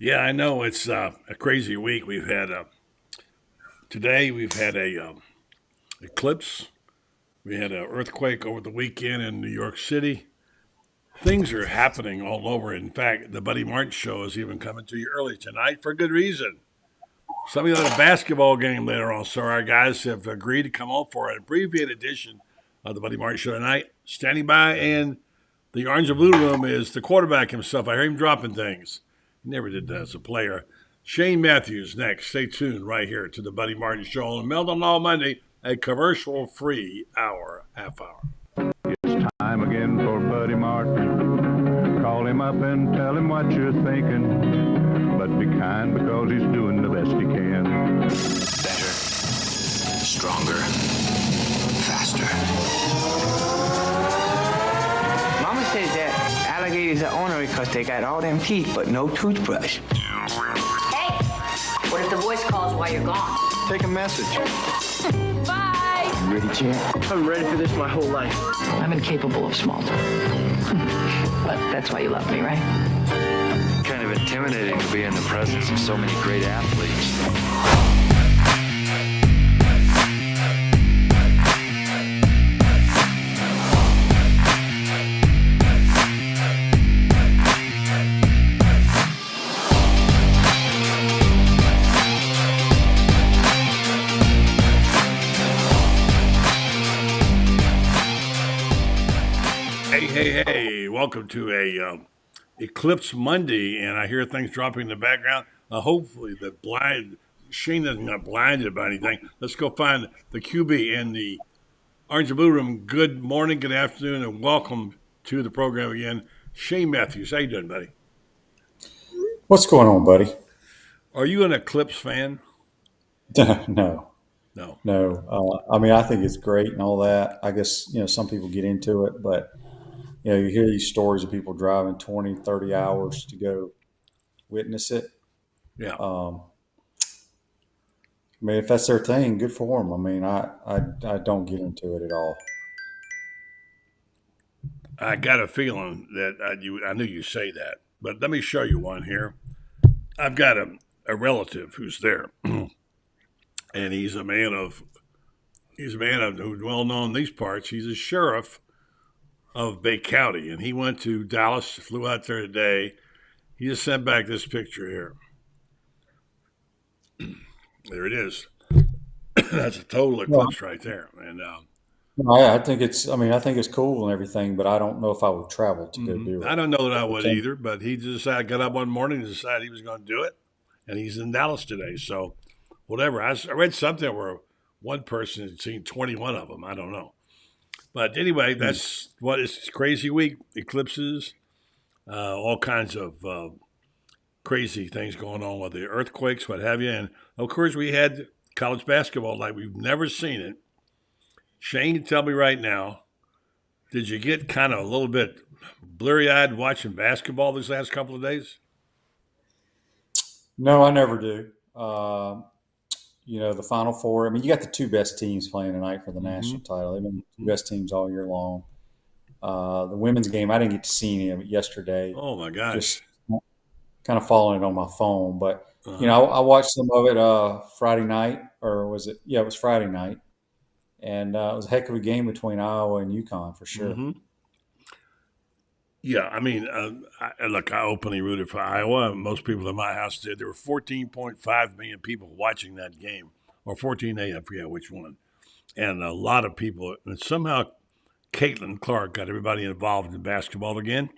Yeah, I know it's a crazy week. We've had today. We've had a eclipse. We had an earthquake over the weekend in New York City. Things are happening all over. In fact, the Buddy Martin show is even coming to you early tonight for good reason. Some of you had a basketball game later on, so our guys have agreed to come on for an abbreviated edition of the Buddy Martin show tonight. Standing by in the orange and blue room is the quarterback himself. I hear him dropping things. He never did that as a player. Shane Matthews next. Stay tuned right here to the Buddy Martin Show on Meldon Law Monday, a commercial-free half hour. It's time again for Buddy Martin. Call him up and tell him what you're thinking. But be kind because he's doing the best he can. Better, stronger, faster. Mama says that alligators are ornery because they got all them teeth but no toothbrush. Hey, what if the voice calls while you're gone? Take a message. Bye! You ready, champ? I'm ready for this my whole life. I'm incapable of small talk. But that's why you love me, right? Kind of intimidating to be in the presence of so many great athletes. Hey, welcome to a Eclipse Monday, and I hear things dropping in the background. Hopefully Shane doesn't get blinded by anything. Let's go find the QB in the orange and blue room. Good morning, good afternoon, and welcome to the program again. Shane Matthews, how you doing, buddy? What's going on, buddy? Are you an Eclipse fan? No. No. I mean, I think it's great and all that. I guess, some people get into it, but, you hear these stories of people driving 20, 30 hours to go witness it. Yeah. I mean, if that's their thing, good for them. I mean, I don't get into it at all. I got a feeling that I knew you'd say that, but let me show you one here. I've got a relative who's there, and he's a man of who's well known in these parts. He's a sheriff of Bay County, and he went to Dallas, flew out there today. He just sent back this picture here. There it is. That's a total eclipse right there, and. I think it's cool and everything, but I don't know if I would travel to go do it. I don't know that I would either, but he just got up one morning and decided he was going to do it, and he's in Dallas today. So, whatever. I read something where one person had seen 21 of them. I don't know, but anyway, that's what it's crazy week. Eclipses, all kinds of crazy things going on with the earthquakes, what have you, and of course we had college basketball like we've never seen it. Shane, tell me right now, did you get kind of a little bit blurry-eyed watching basketball these last couple of days? No, I never do. The Final Four. I mean, you got the two best teams playing tonight for the national title. They've been the two best teams all year long. The women's game, I didn't get to see any of it yesterday. Oh, my gosh. Just kind of following it on my phone. But, I watched some of it Friday night, or was it? Yeah, it was Friday night. And it was a heck of a game between Iowa and UConn for sure. Mm-hmm. Yeah, I mean, I openly rooted for Iowa. Most people in my house did. There were 14.5 million people watching that game, or 14.8, I forget which one. And a lot of people, and somehow Caitlin Clark got everybody involved in basketball again.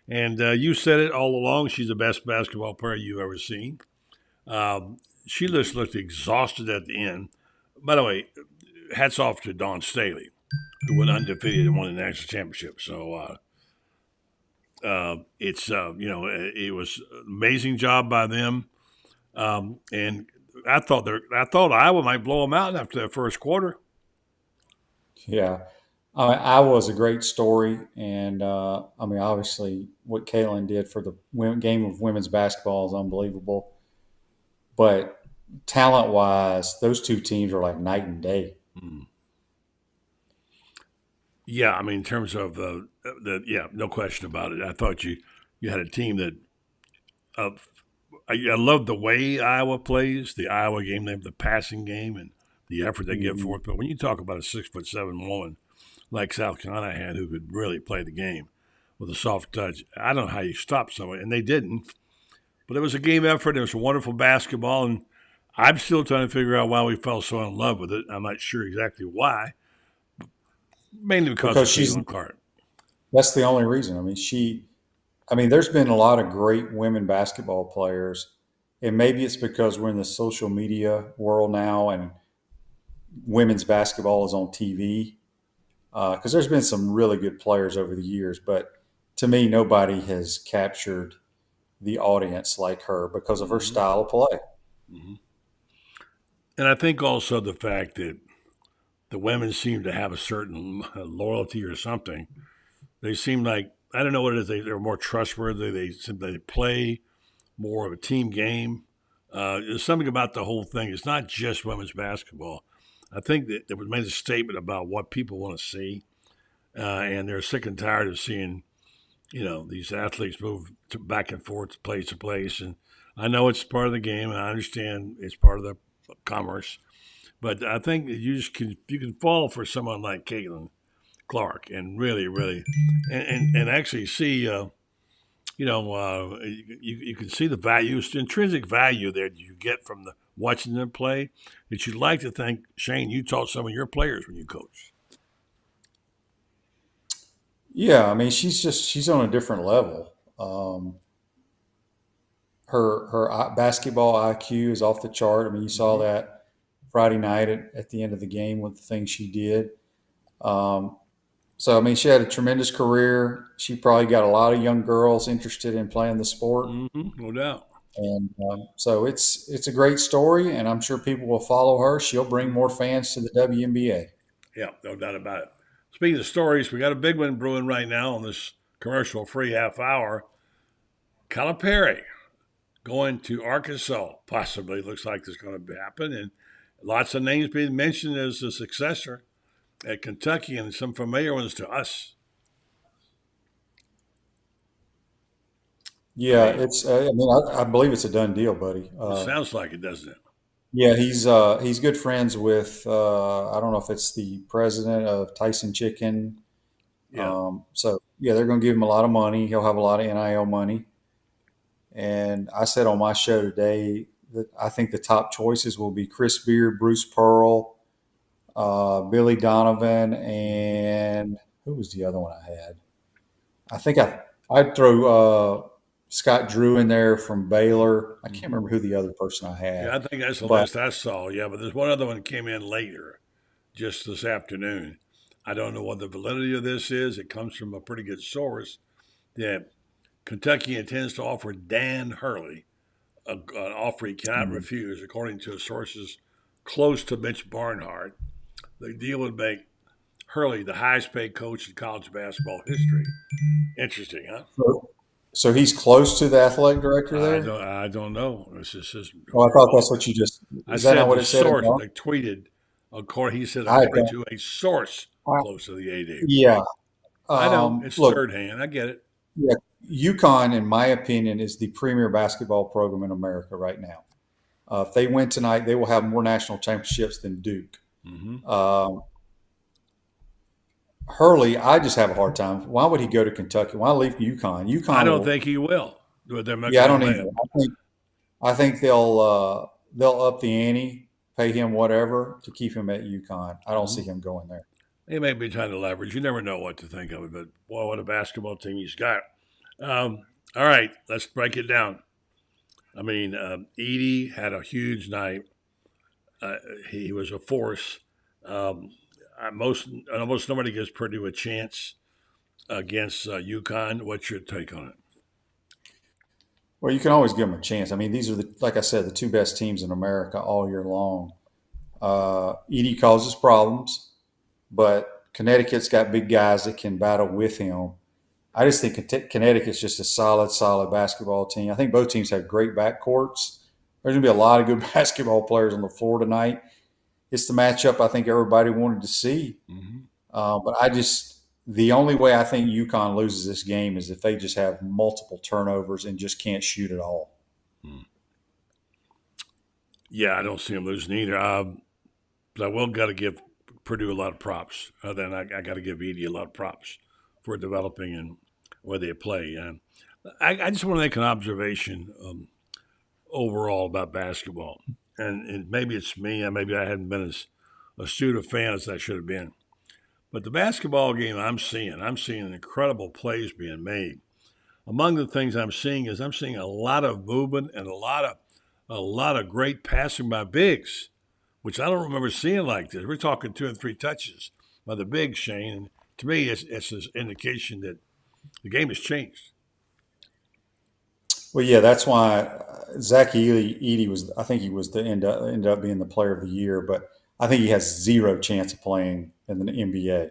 And you said it all along, she's the best basketball player you've ever seen. She just looked exhausted at the end. By the way, hats off to Dawn Staley, who went undefeated and won the national championship. So it was an amazing job by them. And I thought Iowa might blow them out after that first quarter. Yeah, Iowa was a great story, and obviously what Caitlin did for the game of women's basketball is unbelievable. But talent-wise, those two teams are like night and day. Yeah, I mean, in terms of no question about it. I thought you had a team that I love the way Iowa plays, the Iowa game, the passing game, and the effort they give forth. But when you talk about a 6'7" woman like South Carolina had, who could really play the game with a soft touch, I don't know how you stop someone, and they didn't. But it was a game effort. It was a wonderful basketball, and I'm still trying to figure out why we fell so in love with it. I'm not sure exactly why. Mainly because of Caitlin Clark. That's the only reason. I mean, there's been a lot of great women basketball players, and maybe it's because we're in the social media world now and women's basketball is on TV. Because there's been some really good players over the years, but to me, nobody has captured the audience like her because of her style of play. Mm-hmm. And I think also the fact that the women seem to have a certain loyalty or something. They seem like, I don't know what it is, they're more trustworthy. They play more of a team game. There's something about the whole thing. It's not just women's basketball. I think that there was made a statement about what people want to see, and they're sick and tired of seeing, these athletes move back and forth, place to place. And I know it's part of the game, and I understand it's part of the commerce. But I think that you can fall for someone like Caitlin Clark and really, really, and actually see, you can see the value, intrinsic value there that you get from watching them play. That you'd like to think, Shane, you taught some of your players when you coached. Yeah, I mean, she's on a different level. Her basketball IQ is off the chart. I mean, you saw that Friday night at the end of the game with the things she did. So, I mean, she had a tremendous career. She probably got a lot of young girls interested in playing the sport. Mm-hmm, no doubt. And so it's a great story, and I'm sure people will follow her. She'll bring more fans to the WNBA. Yeah, no doubt about it. Speaking of stories, we got a big one brewing right now on this commercial-free half hour. Calipari going to Arkansas, possibly. Looks like it's going to happen. And lots of names being mentioned as a successor at Kentucky, and some familiar ones to us. Yeah, it's. I believe it's a done deal, buddy. It sounds like it, doesn't it? Yeah, he's good friends with. I don't know if it's the president of Tyson Chicken. Yeah. So yeah, they're going to give him a lot of money. He'll have a lot of NIL money. And I said on my show today that I think the top choices will be Chris Beard, Bruce Pearl, Billy Donovan, and who was the other one I had? I think I'd throw Scott Drew in there from Baylor. I can't remember who the other person I had. Yeah, I think that's the list I saw. Yeah, but there's one other one that came in later, just this afternoon. I don't know what the validity of this is. It comes from a pretty good source that Kentucky intends to offer Dan Hurley an offer he cannot refuse, according to sources close to Mitch Barnhart. The deal would make Hurley the highest paid coach in college basketball history. Interesting, huh? So he's close to the athletic director there? I don't know. It's just I thought that's what you just. I said the source. They tweeted. He said according to a source close to the AD. Yeah, I know it's third hand. I get it. Yeah, UConn, in my opinion, is the premier basketball program in America right now. If they win tonight, they will have more national championships than Duke. Mm-hmm. Hurley, I just have a hard time. Why would he go to Kentucky? Why leave UConn? UConn. I don't think he will. I don't either. I think they'll up the ante, pay him whatever to keep him at UConn. I don't see him going there. He may be trying to leverage. You never know what to think of it, but boy, what a basketball team he's got. All right, let's break it down. I mean, Edey had a huge night. He was a force. Almost nobody gives Purdue a chance against UConn. What's your take on it? Well, you can always give them a chance. I mean, these are like I said, the two best teams in America all year long. Edey causes problems, but Connecticut's got big guys that can battle with him. I just think Connecticut's just a solid basketball team. I think both teams have great backcourts. There's going to be a lot of good basketball players on the floor tonight. It's the matchup I think everybody wanted to see. Mm-hmm. But the only way I think UConn loses this game is if they just have multiple turnovers and just can't shoot at all. Yeah, I don't see them losing either. But I will got to give Purdue a lot of props. Then I got to give Edie a lot of props for developing and where they play. I just want to make an observation overall about basketball, and maybe it's me, and maybe I hadn't been as astute a fan as I should have been. But the basketball game I'm seeing incredible plays being made. Among the things I'm seeing is I'm seeing a lot of movement and a lot of great passing by bigs, which I don't remember seeing like this. We're talking 2 and 3 touches by the big Shane. And to me, it's an indication that the game has changed. Well, yeah, that's why Zach Edey was. I think he was the ended up being the player of the year, but I think he has zero chance of playing in the NBA.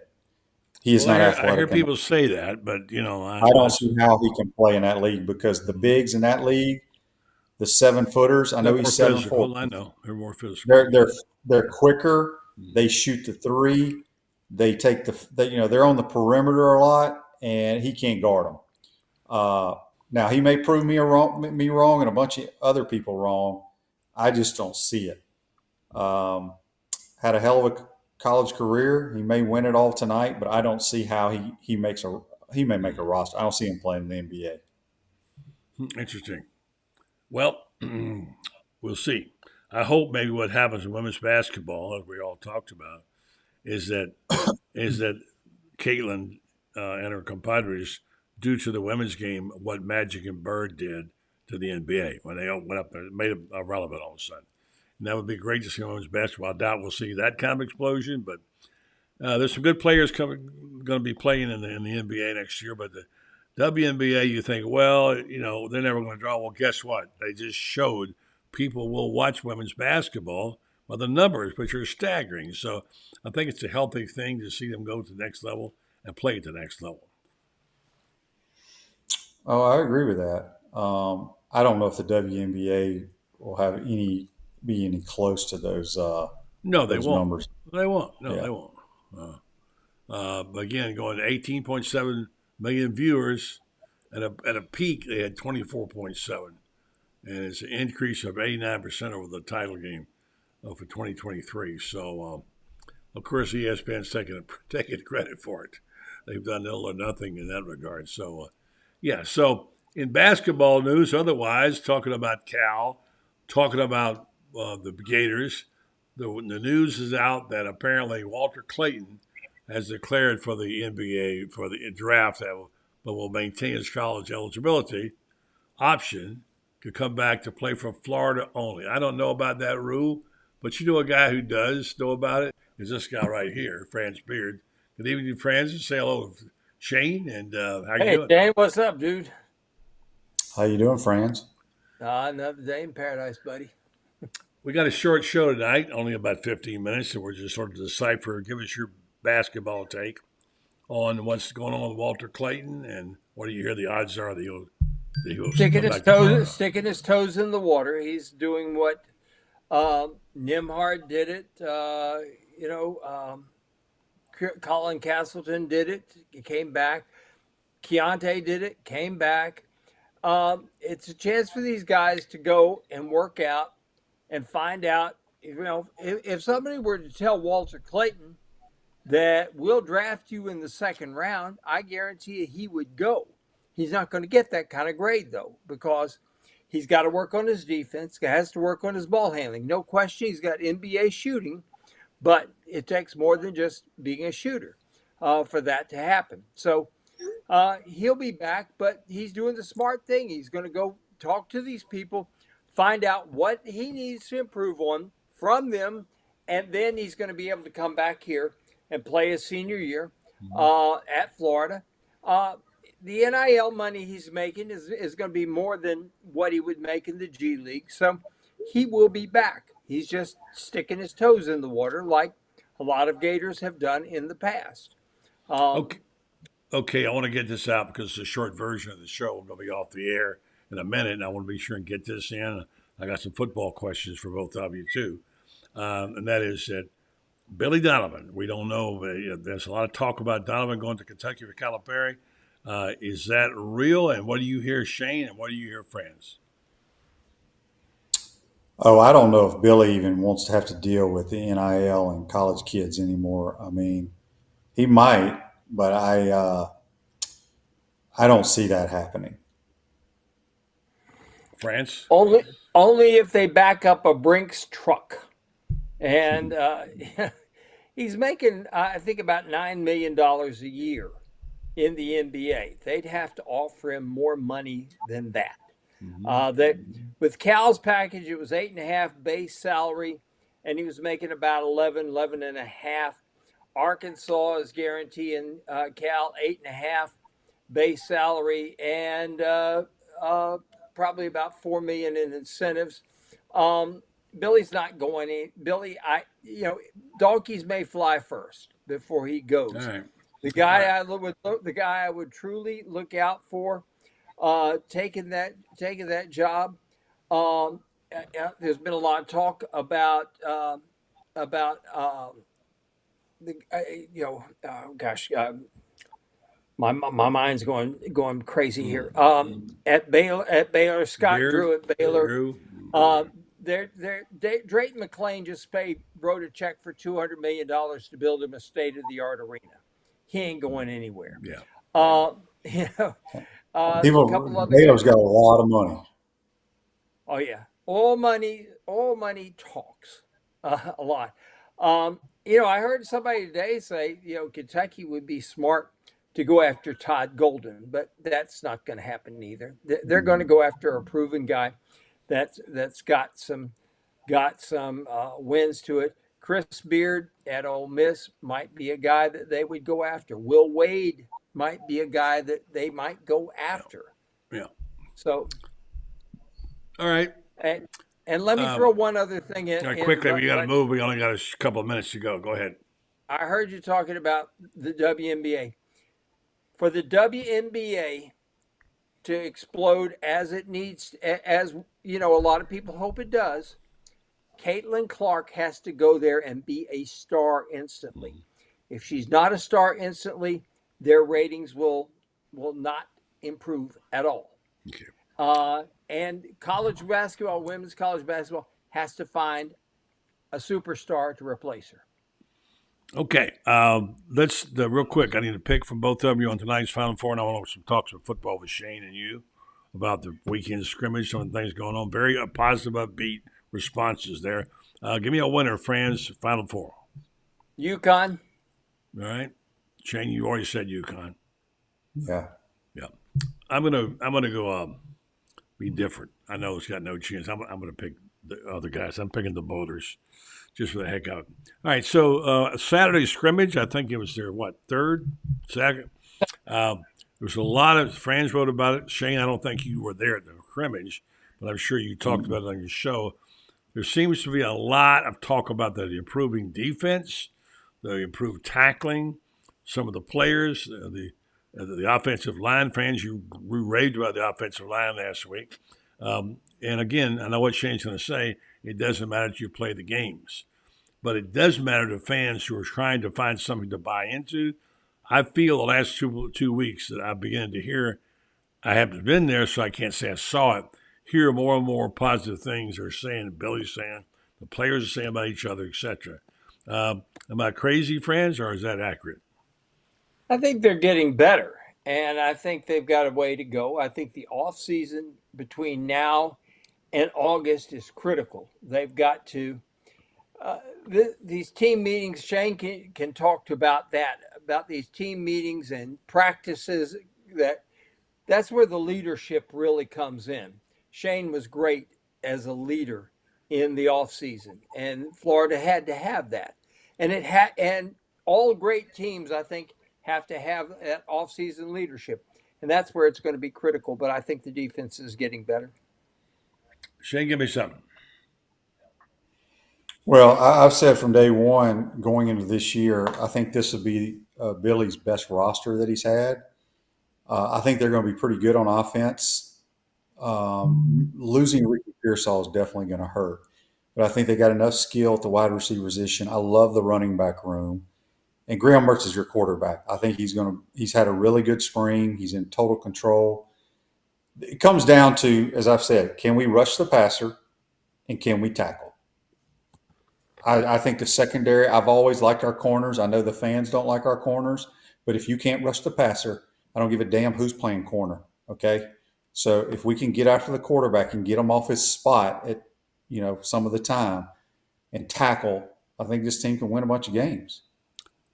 He is Well, not I hear athletic enough. people say that, but I don't see how he can play in that league because the bigs in that league, the 7-footers. I they're know more he's 7 physical. foot. I know they're more physical. They're quicker. They shoot the three. They take they're on the perimeter a lot, and he can't guard them. Now he may prove me wrong, and a bunch of other people wrong. I just don't see it. Had a hell of a college career. He may win it all tonight, but I don't see how he may make a roster. I don't see him playing in the NBA. Interesting. Well, we'll see. I hope maybe what happens in women's basketball, as we all talked about, is that Caitlin and her compadres, due to the women's game, what Magic and Bird did to the NBA when they all went up there, it made it irrelevant all of a sudden. And that would be great to see women's basketball. I doubt we'll see that kind of explosion, but there's some good players going to be playing in the NBA next year. But the WNBA, you think, well, they're never going to draw. Well, guess what? They just showed people will watch women's basketball. Well, the numbers, which are staggering. So I think it's a healthy thing to see them go to the next level and play at the next level. Oh, I agree with that. I don't know if the WNBA will be any close to those No, they those won't. numbers. They won't. No, Yeah. they won't. Again, going to 18.7 million viewers. At a peak, they had 24.7. And it's an increase of 89% over the title game for 2023. So, of course, ESPN's taking credit for it. They've done little or nothing in that regard. So, yeah. So, in basketball news, otherwise, talking about Cal, talking about the Gators, the news is out that apparently Walter Clayton has declared for the NBA for the draft but will maintain his college eligibility option to come back to play for Florida only. I don't know about that rule, but you know a guy who does know about it is this guy right here, Franz Beard. Good evening, Franz. Say hello to Shane, and how you doing? Hey, Shane, what's up, dude? How you doing, Franz? Another day in paradise, buddy. We got a short show tonight, only about 15 minutes, so we're just sort of decipher. Give us your basketball take on what's going on with Walter Clayton, and what do you hear the odds are that he'll sticking his toes in the water. He's doing what Nimhard did it. Colin Castleton did it. He came back. Keontae did it. Came back. It's a chance for these guys to go and work out and find out. If somebody were to tell Walter Clayton that we'll draft you in the second round, I guarantee you he would go. He's not going to get that kind of grade, though, because he's got to work on his defense. He has to work on his ball handling. No question, he's got NBA shooting, but it takes more than just being a shooter for that to happen. So he'll be back, but he's doing the smart thing. He's going to go talk to these people, find out what he needs to improve on from them, and then he's going to be able to come back here and play his senior year at Florida. The NIL money he's making is going to be more than what he would make in the G League. So he will be back. He's just sticking his toes in the water like a lot of Gators have done in the past. Okay, I want to get this out because it's a short version of the show. We're going to be off the air in a minute, and I want to be sure and get this in. I got some football questions for both of you, too. And that is that Billy Donovan, we don't know. There's a lot of talk about Donovan going to Kentucky for Calipari. Is that real? And what do you hear, Shane? And what do you hear, Franz? Oh, I don't know if Billy even wants to have to deal with the NIL and college kids anymore. I mean, he might, but I don't see that happening. France? Only if they back up a Brinks truck. And he's making, I think, about $9 million a year in the NBA. They'd have to offer him more money than that. That with Cal's package, it was 8.5 base salary, and he was making about 11 and a half. Arkansas is guaranteeing Cal 8.5 base salary and probably about 4 million in incentives. Um, Billy's not going in. Billy, donkeys may fly first before he All goes. right. The All guy right. I would truly look out for taking that job. There's been a lot of talk about the gosh, my mind's going crazy here. At Baylor, Scott Beard? Drew at Baylor. Drew? Uh, Drayton McClain wrote a check for $200 million to build him a state of the art arena. He ain't going anywhere. Yeah. You know, a couple People, of other Baylor's guys. got a lot of money. Oh yeah, all money talks a lot. I heard somebody today say, Kentucky would be smart to go after Todd Golden, but that's not going to happen either. They're going to go after a proven guy that's got some wins to it. Chris Beard at Ole Miss might be a guy that they would go after. Will Wade might be a guy that they might go Yeah. after. Yeah. So, All right. and, and let me throw one other thing in. All right, quickly, we got to move. We only got a couple of minutes to go. Go ahead. I heard you talking about the WNBA. For the WNBA to explode as it needs, as a lot of people hope it does, Caitlin Clark has to go there and be a star instantly. If she's not a star instantly, their ratings will not improve at all. Okay. And college basketball, women's college basketball, has to find a superstar to replace her. Okay. Let's real quick. I need a pick from both of you on tonight's Final Four, and I want to talk some football with Shane and you about the weekend scrimmage, some of the things going on. Very positive, upbeat responses there. Give me a winner, Fran's Final Four. UConn. All right, Shane, you already said UConn. Yeah. Yeah. I'm gonna go be different. I know it's got no chance. I'm gonna pick the other guys. I'm picking the Boulders, just for the heck of it. All right. So Saturday scrimmage. I think it was their third, second. There was a lot of fans wrote about it. Shane, I don't think you were there at the scrimmage, but I'm sure you talked about it on your show. There seems to be a lot of talk about the improving defense, the improved tackling, some of the players, the offensive line. Fans, you raved about the offensive line last week. And again, I know what Shane's going to say. It doesn't matter if you play the games, but it does matter to fans who are trying to find something to buy into. I feel the last two weeks that I've begun to hear. I haven't been there, so I can't say I saw it. Hear more and more positive things they're saying. Billy's saying, the players are saying about each other, etc. Am I crazy, friends, or is that accurate? I think they're getting better, and I think they've got a way to go. I think the off season between now and August is critical. They've got to these team meetings. Shane can talk about these team meetings and practices. That's where the leadership really comes in. Shane was great as a leader in the off season, and Florida had to have that. And all great teams, I think, have to have that off-season leadership, and that's where it's going to be critical. But I think the defense is getting better. Shane, give me something. Well, I've said from day one going into this year, I think this will be Billy's best roster that he's had. I think they're going to be pretty good on offense. Losing Ricky Pearsall is definitely going to hurt, but I think they got enough skill at the wide receiver position. I love the running back room, and Graham Mertz is your quarterback. I think he's had a really good spring. He's in total control. It comes down to, as I've said, can we rush the passer? and can we tackle? I think the secondary, I've always liked our corners. I know the fans don't like our corners, but if you can't rush the passer, I don't give a damn who's playing corner. Okay. So if we can get after the quarterback and get him off his spot at, some of the time and tackle, I think this team can win a bunch of games.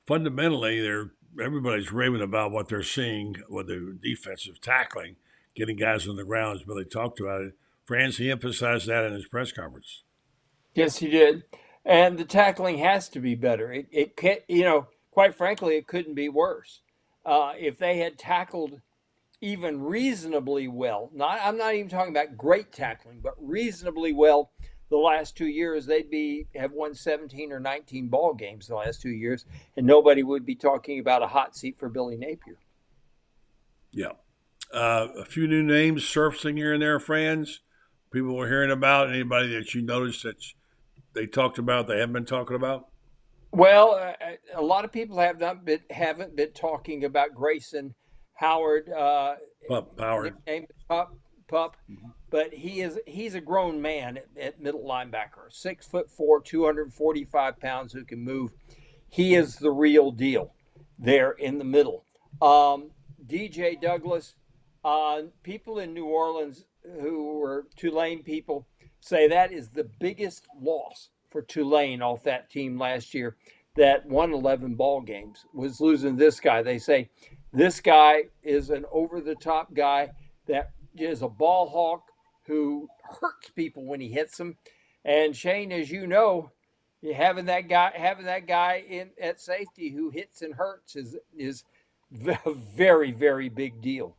Fundamentally, everybody's raving about what they're seeing with the defensive tackling, getting guys on the ground, as Billy talked about it. Franz, he emphasized that in his press conference. Yes, he did. And the tackling has to be better. It can't, quite frankly, it couldn't be worse. If they had tackled even reasonably well, I'm not even talking about great tackling, but reasonably well the last 2 years, they'd have won 17 or 19 ball games the last 2 years, and nobody would be talking about a hot seat for Billy Napier. Yeah. A few new names surfacing here and there, Franz. People were hearing about. Anybody that you noticed that they talked about, they haven't been talking about? Well, a lot of people haven't been talking about Grayson Howard. Pup Howard. Nicknamed Pup. But he's a grown man at middle linebacker, 6'4", 245 pounds, who can move. He is the real deal there in the middle. DJ Douglas, people in New Orleans who were Tulane people say that is the biggest loss for Tulane off that team last year that won 11 ball games, was losing this guy. They say this guy is an over-the-top guy that is a ball hawk who hurts people when he hits them. And Shane, as you know, having that guy in at safety who hits and hurts is a very, very big deal.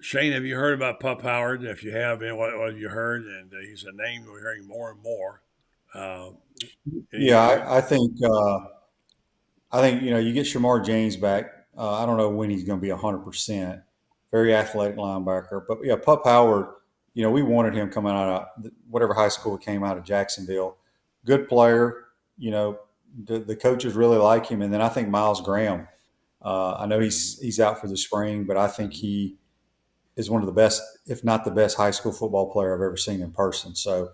Shane, have you heard about Pup Howard? If you have, what have you heard? And he's a name we're hearing more and more. I think you get Shamar James back. I don't know when he's going to be 100%. Very athletic linebacker, but yeah, Pup Howard. We wanted him coming out of whatever high school he came out of, Jacksonville. Good player. The coaches really like him, and then I think Miles Graham. I know he's out for the spring, but I think he is one of the best, if not the best, high school football player I've ever seen in person. So,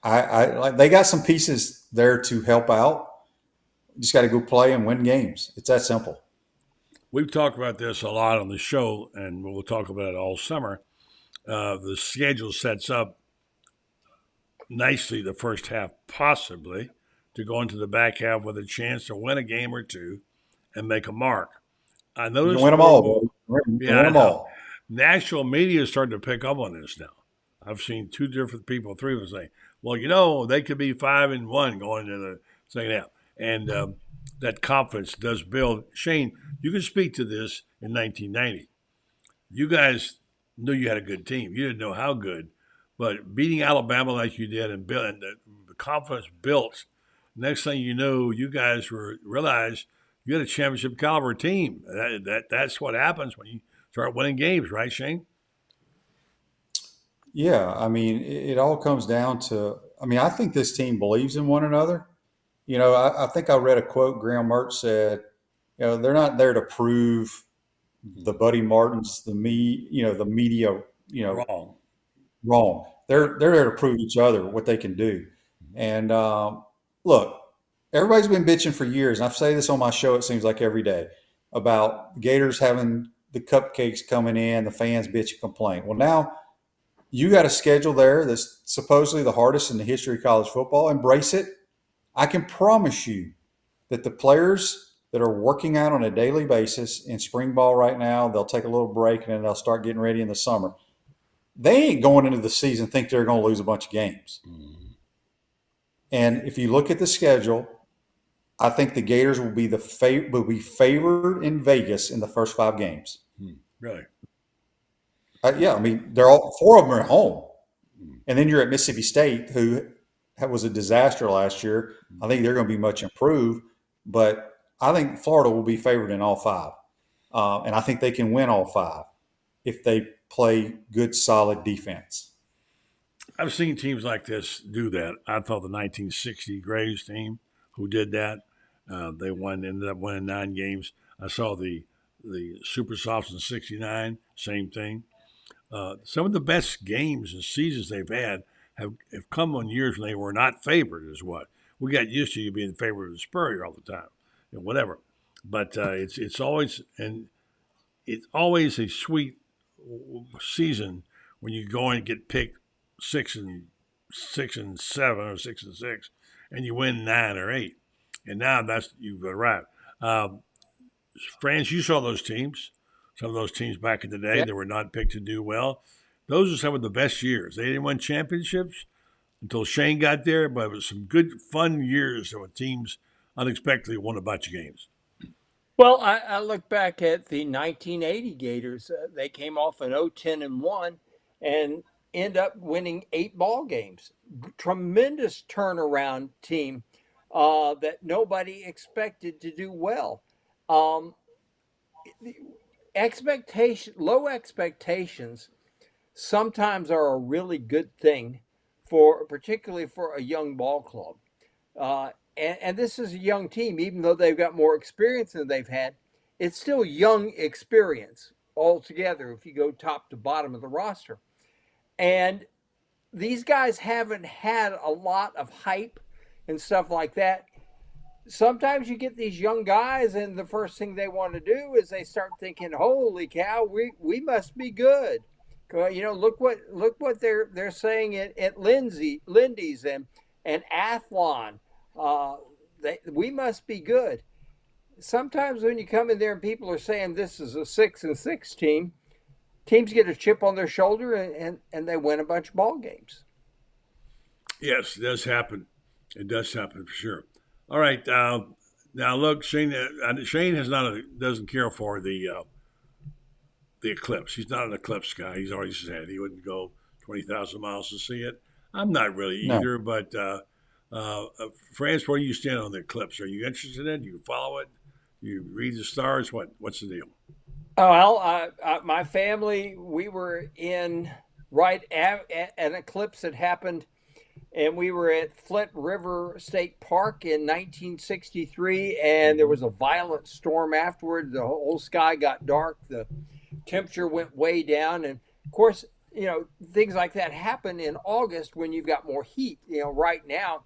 they got some pieces there to help out. You just got to go play and win games. It's that simple. We've talked about this a lot on the show, and we'll talk about it all summer. The schedule sets up nicely the first half, possibly, to go into the back half with a chance to win a game or two and make a mark. I noticed you can win them all. Win them all. National media is starting to pick up on this now. I've seen two different people, three of them say, well, they could be 5-1 going into the second half. And that confidence does build. Shane, you can speak to this in 1990. You guys knew you had a good team. You didn't know how good. But beating Alabama like you did and the confidence built, next thing you know, you guys realized you had a championship caliber team. That's what happens when you start winning games, right, Shane? Yeah, it all comes down to, I think this team believes in one another. I think I read a quote Graham Mertz said, they're not there to prove the Buddy Martins, the media, wrong. They're there to prove each other what they can do. And look, everybody's been bitching for years, and I say this on my show, it seems like every day, about the Gators having the cupcakes coming in, the fans bitch and complain. Well, now you got a schedule there that's supposedly the hardest in the history of college football. Embrace it. I can promise you that the players that are working out on a daily basis in spring ball right now, they'll take a little break and then they'll start getting ready in the summer. They ain't going into the season think they're going to lose a bunch of games. Mm-hmm. And if you look at the schedule, I think the Gators will be favored in Vegas in the first 5 games. Really? They're all 4 of them are at home, and then you're at Mississippi State, who was a disaster last year. I think they're going to be much improved, but I think Florida will be favored in all 5, and I think they can win all 5 if they play good, solid defense. I've seen teams like this do that. I thought the 1960 Graves team who did that. They ended up winning 9 games. I saw the Super Softs in '69, same thing. some of the best games and seasons they've had have come on years when they were not favored. Is what we got used to, you being favored of the Spurrier all the time, whatever. But it's always a sweet season when you go and get picked 6-7 or 6-6, and you win 9 or 8, and now you've arrived. France, you saw those teams. Some of those teams back in the day that were not picked to do well. Those are some of the best years. They didn't win championships until Shane got there, but it was some good, fun years when teams unexpectedly won a bunch of games. Well, I look back at the 1980 Gators. They came off an 0-10-1 and end up winning 8 ball games. Tremendous turnaround team that nobody expected to do well. Low expectations sometimes are a really good thing particularly for a young ball club. And this is a young team, even though they've got more experience than they've had. It's still young experience altogether if you go top to bottom of the roster. And these guys haven't had a lot of hype and stuff like that. Sometimes you get these young guys, and the first thing they want to do is they start thinking, "Holy cow, we must be good." Look what they're saying at Lindy's and Athlon. We must be good. Sometimes when you come in there and people are saying this is a 6-6 team, teams get a chip on their shoulder and they win a bunch of ball games. Yes, it does happen. It does happen for sure. All right, now look, Shane doesn't care for the Eclipse. He's not an Eclipse guy. He's already said he wouldn't go 20,000 miles to see it. I'm not really either, but France, where do you stand on the Eclipse? Are you interested in it? Do you follow it? You read the stars? What's the deal? Well, my family, we were in right at an eclipse that happened, and we were at Flint River State Park in 1963, and there was a violent storm afterward. The whole sky got dark. The temperature went way down, and of course, things like that happen in August when you've got more heat. Right now,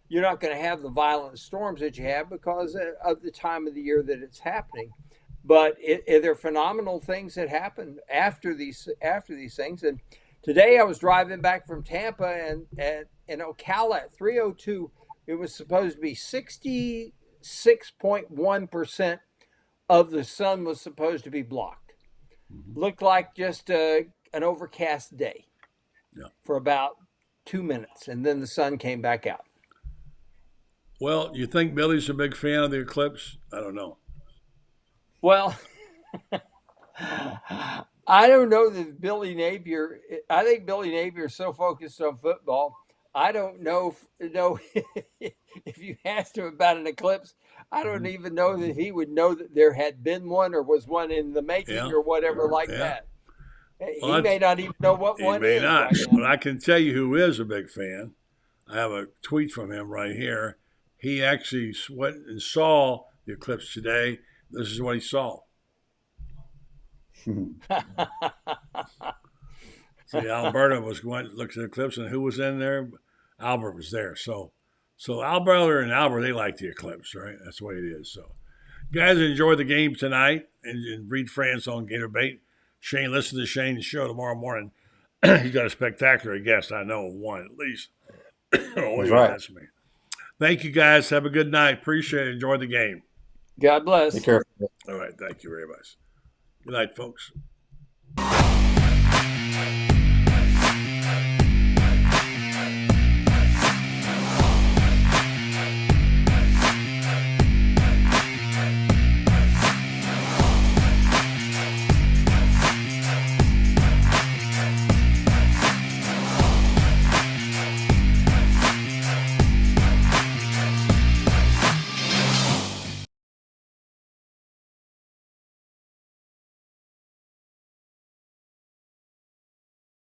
you're not going to have the violent storms that you have because of the time of the year that it's happening. But they're phenomenal things that happen after these things. And today I was driving back from Tampa, and in Ocala at 3:02, it was supposed to be 66.1% of the sun was supposed to be blocked. Looked like just an overcast day for about 2 minutes, and then the sun came back out. Well, you think Billy's a big fan of the eclipse? I don't know. Well, I don't know that Billy Napier. I think Billy Napier is so focused on football. I don't know if you asked him about an eclipse. I don't even know that he would know that there had been one or was one in the making or whatever that. He may not even know what one is. He may not. Right, but I can tell you who is a big fan. I have a tweet from him right here. He actually went and saw the eclipse today. This is what he saw. See, Alberta looked at the eclipse, and who was in there? Albert was there. So Alberta and Albert, they like the eclipse, right? That's the way it is. So, guys, enjoy the game tonight and read France on Gator Bait. Shane, listen to Shane's show tomorrow morning. He's got a spectacular guest. I know one at least. That's right. That's me. Thank you, guys. Have a good night. Appreciate it. Enjoy the game. God bless. Take care. All right. Thank you very much. Good night, folks.